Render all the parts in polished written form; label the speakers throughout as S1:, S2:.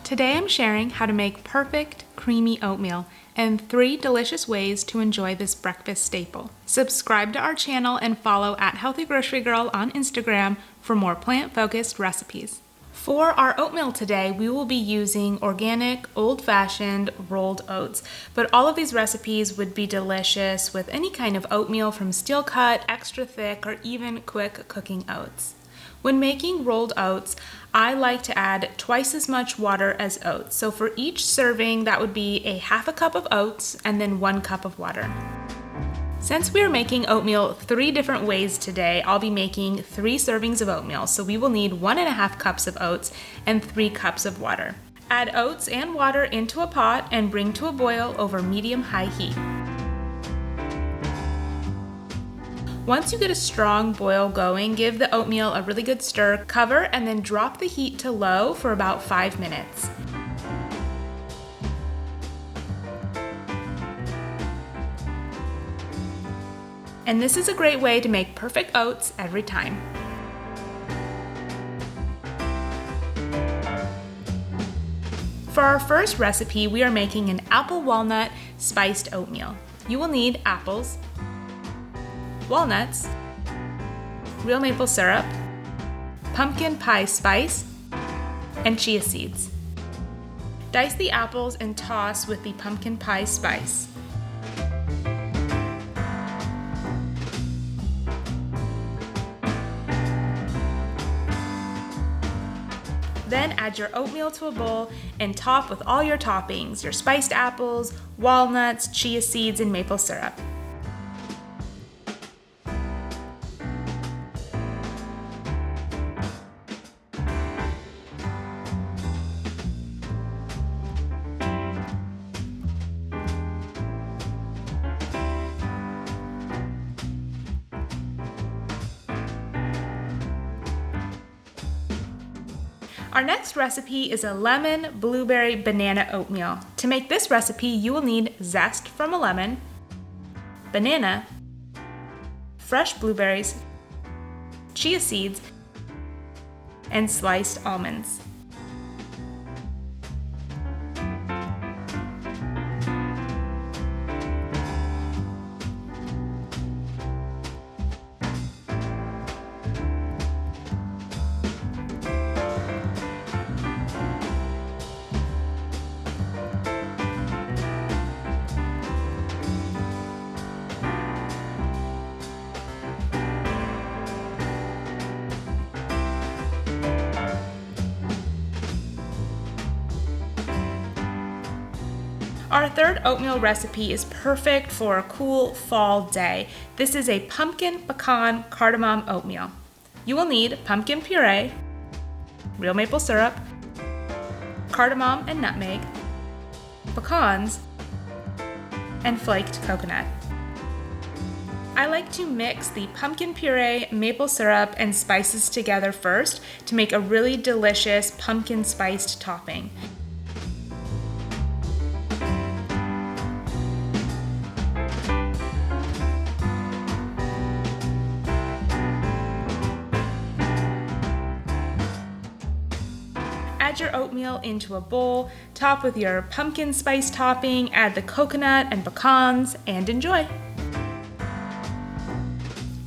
S1: Today I'm sharing how to make perfect creamy oatmeal and 3 delicious ways to enjoy this breakfast staple. Subscribe to our channel and follow at Healthy Grocery Girl on Instagram for more plant-focused recipes. For our oatmeal today, we will be using organic, old-fashioned rolled oats, but all of these recipes would be delicious with any kind of oatmeal from steel cut, extra thick, or even quick cooking oats. When making rolled oats, I like to add twice as much water as oats. So for each serving, that would be a half a cup of oats and then 1 cup of water. Since we are making oatmeal 3 different ways today, I'll be making 3 servings of oatmeal. So we will need 1.5 cups of oats and 3 cups of water. Add oats and water into a pot and bring to a boil over medium-high heat. Once you get a strong boil going, give the oatmeal a really good stir, cover, and then drop the heat to low for about 5 minutes. And this is a great way to make perfect oats every time. For our first recipe, we are making an apple walnut spiced oatmeal. You will need apples, walnuts, real maple syrup, pumpkin pie spice, and chia seeds. Dice the apples and toss with the pumpkin pie spice. Then add your oatmeal to a bowl and top with all your toppings, your spiced apples, walnuts, chia seeds, and maple syrup. Our next recipe is a lemon, blueberry, banana oatmeal. To make this recipe, you will need zest from a lemon, banana, fresh blueberries, chia seeds, and sliced almonds. Our third oatmeal recipe is perfect for a cool fall day. This is a pumpkin, pecan, cardamom oatmeal. You will need pumpkin puree, real maple syrup, cardamom and nutmeg, pecans, and flaked coconut. I like to mix the pumpkin puree, maple syrup, and spices together first to make a really delicious pumpkin spiced topping. Add your oatmeal into a bowl, top with your pumpkin spice topping, add the coconut and pecans, and enjoy.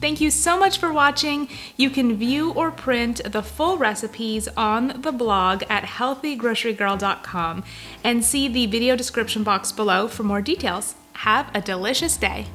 S1: Thank you so much for watching. You can view or print the full recipes on the blog at healthygrocerygirl.com and see the video description box below for more details. Have a delicious day.